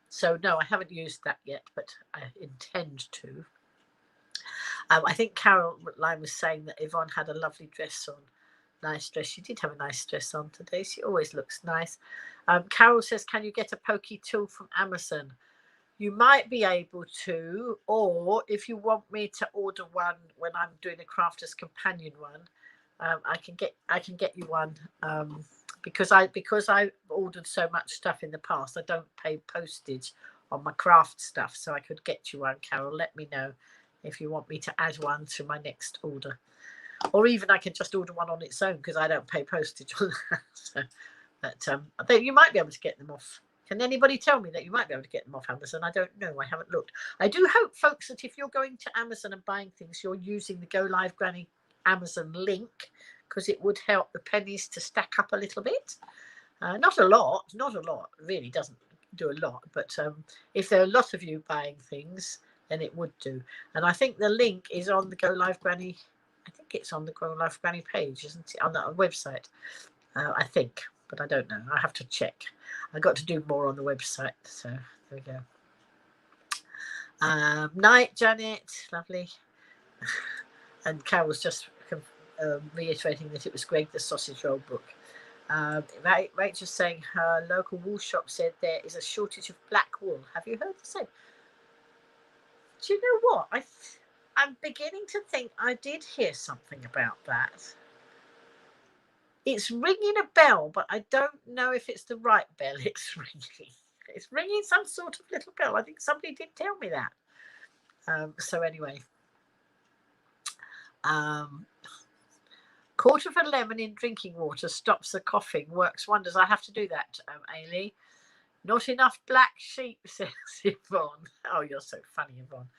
So no, I haven't used that yet, but I intend to. I think Caroline was saying that Yvonne had a lovely dress on. Nice dress. She did have a nice dress on today. She always looks nice. Carol says, can you get a Pokey tool from Amazon? You might be able to, or if you want me to order one when I'm doing a Crafter's Companion one, I can get you one because I ordered so much stuff in the past. I don't pay postage on my craft stuff, so I could get you one. Carol, let me know if you want me to add one to my next order. Or even I can just order one on its own because I don't pay postage on that. So, but you might be able to get them off. Can anybody tell me that you might be able to get them off Amazon? I don't know. I haven't looked. I do hope, folks, that if you're going to Amazon and buying things, you're using the Go Live Granny Amazon link because it would help the pennies to stack up a little bit. Not a lot. Really doesn't do a lot. But if there are a lot of you buying things, then it would do. And I think the link is on the Go Live Granny. I think it's on the Go Live Granny page, isn't it? On the website, I think, but I don't know. I have to check. I got to do more on the website. So there we go. Night, Janet. Lovely. And Carol's just reiterating that it was Greg the Sausage Roll book. Rachel's saying her local wool shop said there is a shortage of black wool. Have you heard the same? Do you know what? I'm beginning to think I did hear something about that. It's ringing a bell, but I don't know if it's the right bell it's ringing. It's ringing some sort of little bell. I think somebody did tell me that. So anyway. Quarter of a lemon in drinking water stops the coughing. Works wonders. I have to do that, Ailey. Not enough black sheep, says Yvonne. Oh, you're so funny, Yvonne.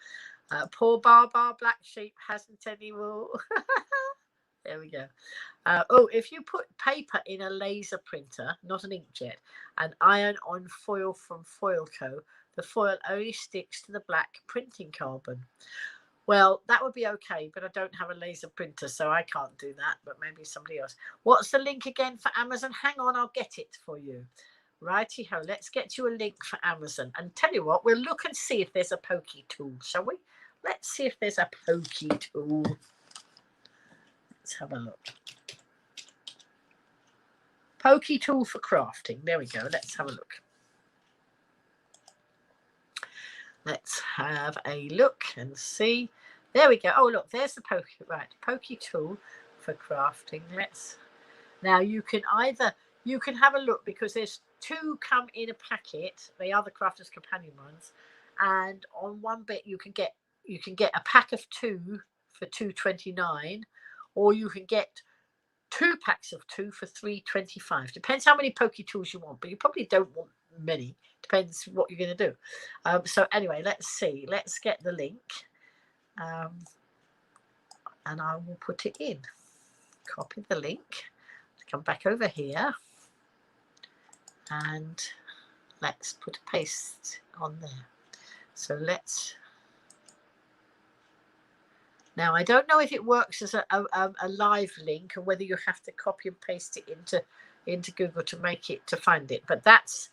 Poor Bar Black Sheep hasn't any wool. There we go. If you put paper in a laser printer, not an inkjet, and iron on foil from Foilco, the foil only sticks to the black printing carbon. Well, that would be okay, but I don't have a laser printer, so I can't do that, but maybe somebody else. What's the link again for Amazon? Hang on, I'll get it for you. Righty-ho, let's get you a link for Amazon. And tell you what, we'll look and see if there's a Pokey tool, shall we? Let's see if there's a Pokey tool. Let's have a look. Pokey tool for crafting. There we go. Let's have a look. Let's have a look and see. There we go. Oh, look, there's the Pokey. Right, Pokey tool for crafting. Let's Now you can have a look, because there's 2 come in a packet. They are the Crafter's Companion ones, and on one bit you can get a pack of 2 for $2.29, or you can get 2 packs of 2 for $3.25. Depends how many Pokey tools you want, but you probably don't want many. Depends what you're going to do. So anyway, let's see. Let's get the link, and I will put it in. Copy the link. Come back over here, and let's put a paste on there. So let's. Now, I don't know if it works as a live link, or whether you have to copy and paste it into Google to make it, to find it. But that's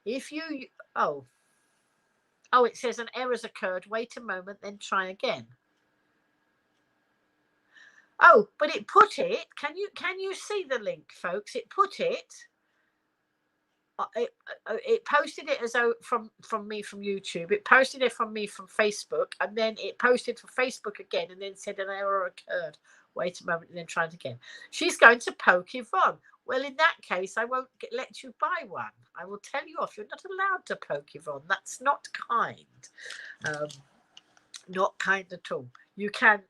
if you, oh, it says an error's occurred. Wait a moment, then try again. Oh, but it put it. Can you see the link, folks? It put it. It posted it as from me from YouTube. It posted it from me from Facebook, and then it posted for Facebook again, and then said an error occurred. Wait a moment, and then try it again. She's going to poke Yvonne. Well, in that case, I won't let you buy one. I will tell you off. You're not allowed to poke Yvonne. That's not kind. Not kind at all. You can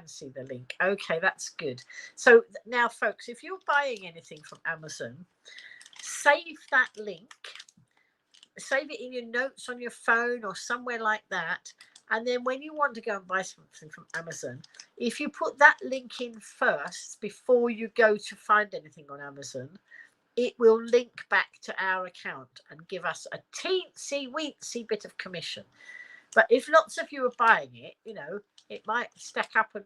see the link. Okay, that's good. So now, folks, if you're buying anything from Amazon, save that link, save it in your notes on your phone or somewhere like that, and then when you want to go and buy something from Amazon, if you put that link in first before you go to find anything on Amazon, it will link back to our account and give us a teensy-weensy bit of commission. But if lots of you are buying it, it might stack up and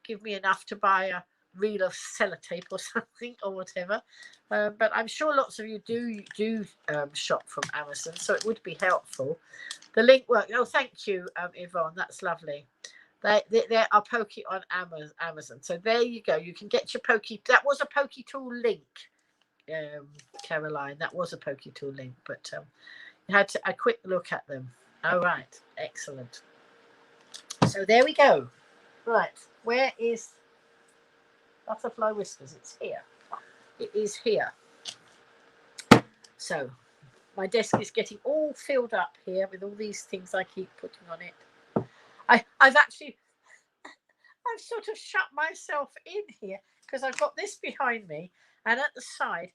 give me enough to buy a reel of sellotape or something, or whatever. But I'm sure lots of you do shop from Amazon, so it would be helpful. The link worked. Oh, thank you, Yvonne. That's lovely. There are Pokey on Amazon. So there you go. You can get your Pokey. That was a Pokey tool link, Caroline. That was a Pokey tool link, but you had a quick look at them. All right. Excellent. So there we go. Right. Where is Butterfly Whispers? It's here. It is here. So my desk is getting all filled up here with all these things I keep putting on it. I've sort of shut myself in here, because I've got this behind me, and at the side,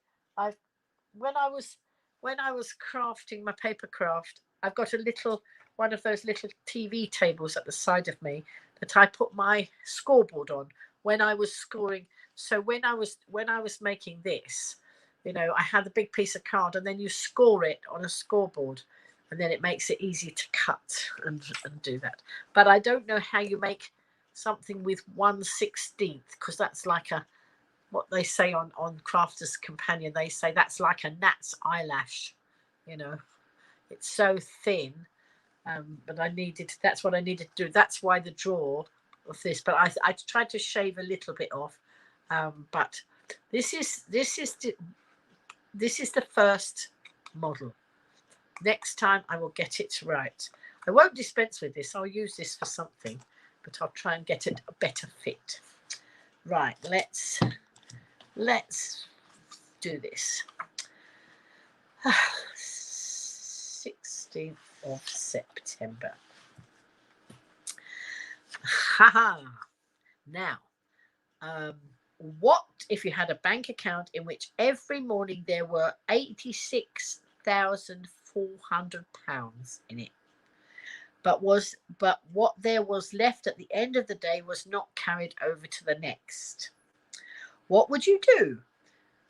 when I was crafting my paper craft, I've got one of those little TV tables at the side of me that I put my scoreboard on when I was scoring. So when I was making this, I had a big piece of card, and then you score it on a scoreboard, and then it makes it easy to cut and do that. But I don't know how you make something with 1/16, because that's like what they say on Crafter's Companion. They say that's like a gnat's eyelash. It's so thin. But that's what I needed to do. That's why the drawer of this. But I tried to shave a little bit off. But this is the first model. Next time I will get it right. I won't dispense with this. I'll use this for something, but I'll try and get it a better fit. Right, let's do this. 16th of September. Now, what if you had a bank account in which every morning there were £86,400 in it, but what there was left at the end of the day was not carried over to the next? What would you do?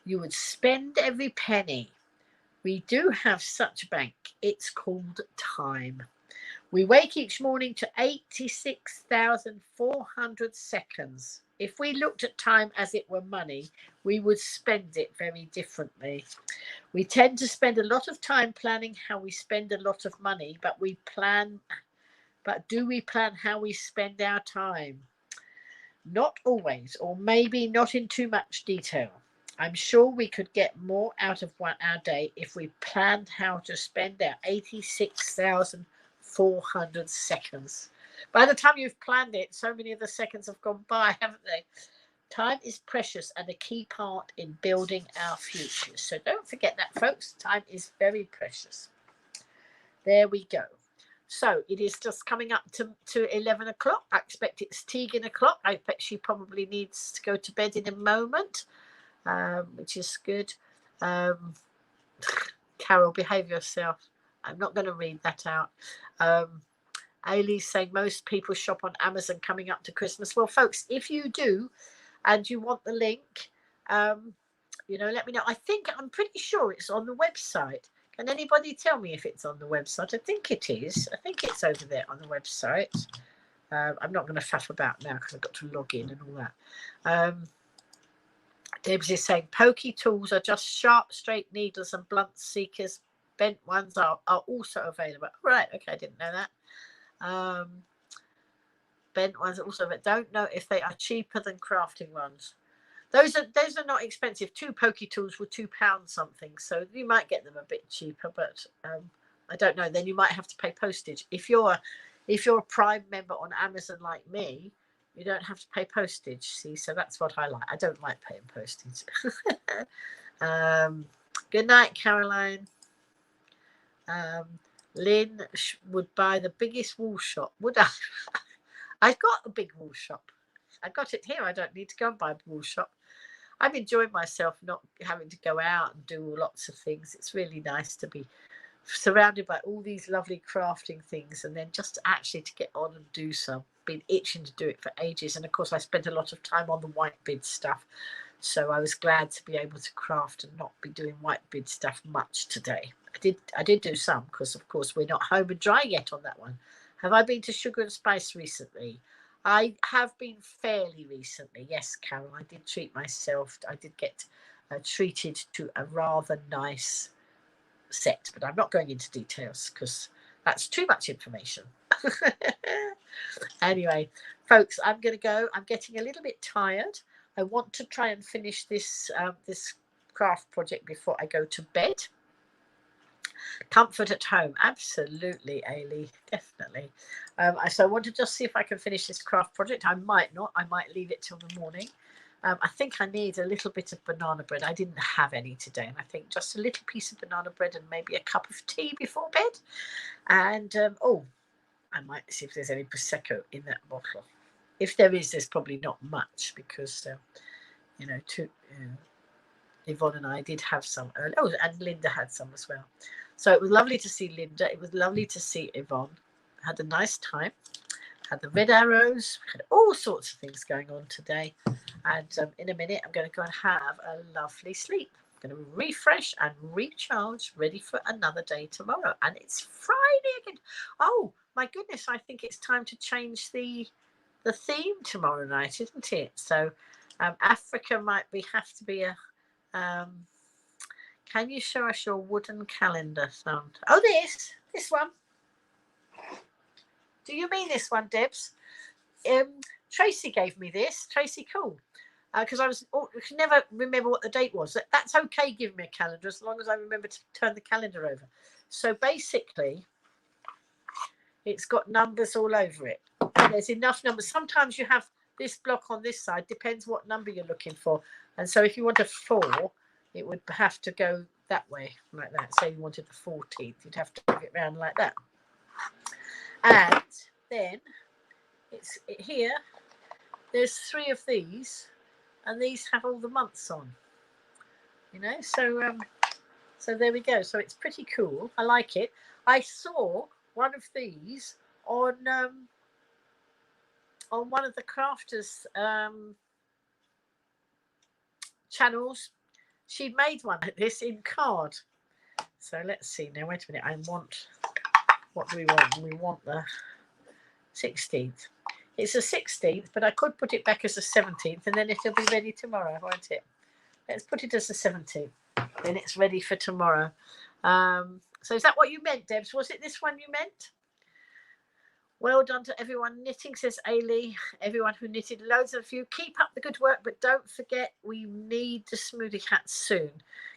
You would spend every penny. We do have such a bank. It's called time. We wake each morning to 86,400 seconds. If we looked at time as it were money, we would spend it very differently. We tend to spend a lot of time planning how we spend a lot of money, but do we plan how we spend our time? Not always, or maybe not in too much detail. I'm sure we could get more out of our day if we planned how to spend our 86,400 seconds. By the time you've planned it, so many of the seconds have gone by, haven't they? Time is precious and a key part in building our future. So don't forget that, folks. Time is very precious. There we go. So it is just coming up to 11 o'clock. I expect it's Tegan o'clock. I bet she probably needs to go to bed in a moment, which is good. Carol, behave yourself. I'm not going to read that out. Ailey's saying most people shop on Amazon coming up to Christmas. Well, folks, if you do and you want the link, you know, let me know. I'm pretty sure it's on the website. Can anybody tell me if it's on the website? I think it is. I think it's over there on the website. I'm not going to faff about now because I've got to log in and all that. Debs is saying pokey tools are just sharp, straight needles and blunt seekers. Bent ones are also available. Right, okay, I didn't know that. Bent ones are also, but don't know if they are cheaper than crafting ones. Those are not expensive. 2 pokey tools were £2 something, so you might get them a bit cheaper, but I don't know. Then you might have to pay postage. If you're a Prime member on Amazon like me, you don't have to pay postage. See, so that's what I like. I don't like paying postage. Good night, Caroline. Lynn would buy the biggest wool shop. Would I? I've got a big wool shop. I got it here. I don't need to go and buy a wool shop. I'm enjoying myself not having to go out and do lots of things. It's really nice to be surrounded by all these lovely crafting things and then just actually to get on and do some. Been itching to do it for ages. And of course, I spent a lot of time on the white bid stuff. So I was glad to be able to craft and not be doing white bid stuff much today. I did do some because, of course, we're not home and dry yet on that one. Have I been to Sugar and Spice recently? I have been fairly recently. Yes, Carol, I did treat myself. I did get treated to a rather nice set, but I'm not going into details because that's too much information. Anyway, folks, I'm going to go. I'm getting a little bit tired. I want to try and finish this craft project before I go to bed. Comfort at home, absolutely, Ailey, definitely. So I want to just see if I can finish this craft project. I might not. I might leave it till the morning. I think I need a little bit of banana bread. I didn't have any today, and I think just a little piece of banana bread and maybe a cup of tea before bed. And I might see if there's any Prosecco in that bottle. If there is, there's probably not much because, Yvonne and I did have some earlier. Oh, and Linda had some as well. So it was lovely to see Linda. It was lovely to see Yvonne. Had a nice time. Had the red arrows. Had all sorts of things going on today. And in a minute, I'm going to go and have a lovely sleep. I'm going to refresh and recharge, ready for another day tomorrow. And it's Friday again. Oh, my goodness. I think it's time to change the theme tomorrow night, isn't it? So Africa might have to be a... can you show us your wooden calendar sound? Oh, this one. Do you mean this one, Debs? Tracy gave me this. Tracy, cool. Because I could never remember what the date was. That's okay, giving me a calendar as long as I remember to turn the calendar over. So basically, it's got numbers all over it. There's enough numbers. Sometimes you have this block on this side. Depends what number you're looking for. And so if you want a 4, it would have to go that way, like that. Say you wanted the 14th, you'd have to move it around like that. And then here, there's 3 of these, and these have all the months on. So there we go. So it's pretty cool. I like it. I saw one of these on one of the crafters channels. She made one like this in card. So let's see. Now, wait a minute. What do we want? We want the 16th. It's the 16th, but I could put it back as the 17th, and then it'll be ready tomorrow, won't it? Let's put it as the 17th. Then it's ready for tomorrow. So is that what you meant, Debs? Was it this one you meant? Well done to everyone knitting, says Ailey. Everyone who knitted, loads of you. Keep up the good work, but don't forget we need the smoothie hats soon.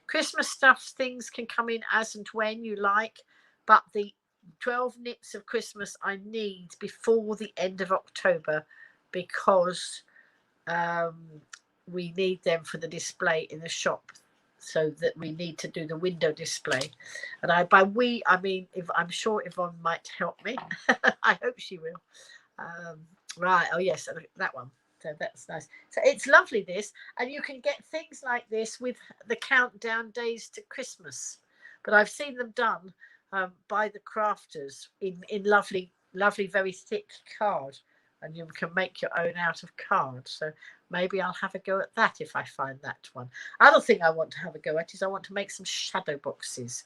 Christmas stuff, things can come in as and when you like, but the 12 knits of Christmas I need before the end of October because we need them for the display in the shop, so that we need to do the window display. And by we, I mean, if I'm sure Yvonne might help me. I hope she will. Right. Oh yes, that one. So that's nice. So it's lovely, this, and you can get things like this with the countdown days to Christmas. But I've seen them done by the crafters in lovely, very thick card, and you can make your own out of card. So maybe I'll have a go at that if I find that one. Other thing I want to have a go at is I want to make some shadow boxes.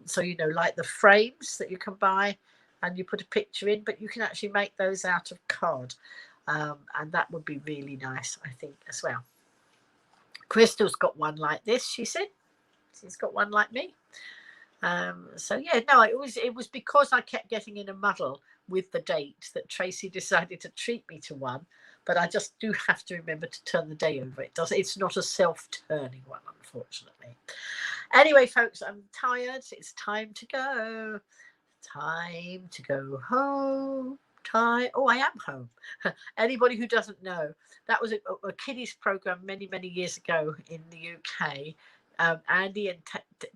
So, you know, like the frames that you can buy and you put a picture in, but you can actually make those out of card. And that would be really nice, I think, as well. Crystal's got one like this, she said. She's got one like me. So yeah, no, it was because I kept getting in a muddle with the date that Tracy decided to treat me to one. But I just do have to remember to turn the day over. It's not a self-turning one, unfortunately. Anyway, folks, I'm tired. It's time to go. Time to go home. Oh, I am home. Anybody who doesn't know, that was a kiddies program many years ago in the UK. Andy and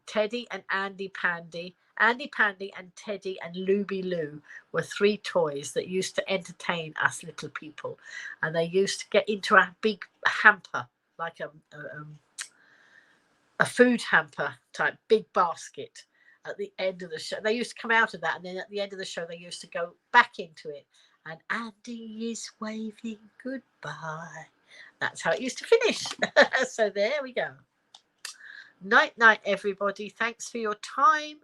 Teddy and Andy Pandy and Teddy and Looby Loo were 3 toys that used to entertain us little people, and they used to get into a big hamper, like a food hamper type big basket at the end of the show. They used to come out of that, and then at the end of the show they used to go back into it, and Andy is waving goodbye. That's how it used to finish. So there we go. Night everybody. Thanks for your time.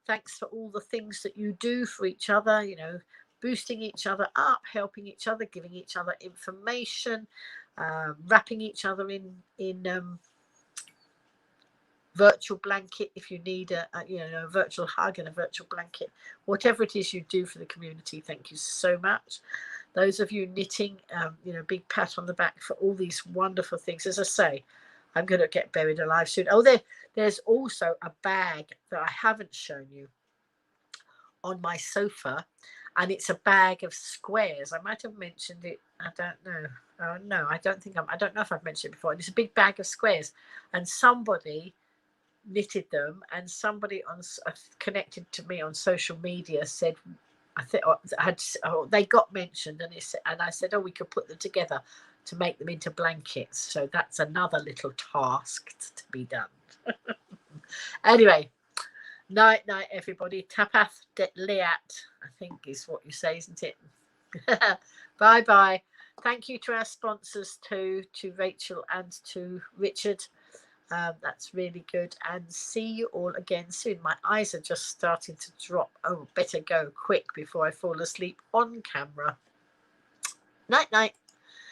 Thanks for all the things that you do for each other, you know, boosting each other up, helping each other, giving each other information, wrapping each other in virtual blanket if you need a virtual hug and a virtual blanket. Whatever it is you do for the community, thank you so much. Those of you knitting, big pat on the back for all these wonderful things. As I say, I'm going to get buried alive soon. Oh, there's also a bag that I haven't shown you on my sofa, and it's a bag of squares. I might have mentioned it. I don't know. Oh no, I don't know if I've mentioned it before. It's a big bag of squares, and somebody knitted them, and somebody connected to me on social media said, I think they got mentioned, and I said, oh, we could put them together to make them into blankets. So that's another little task to be done. Anyway, night everybody. Tapath det leat, I think is what you say, isn't it? Bye. Thank you to our sponsors too, to Rachel and to Richard. That's really good, and see you all again soon. My eyes are just starting to drop. Oh, better go quick before I fall asleep on camera. Night.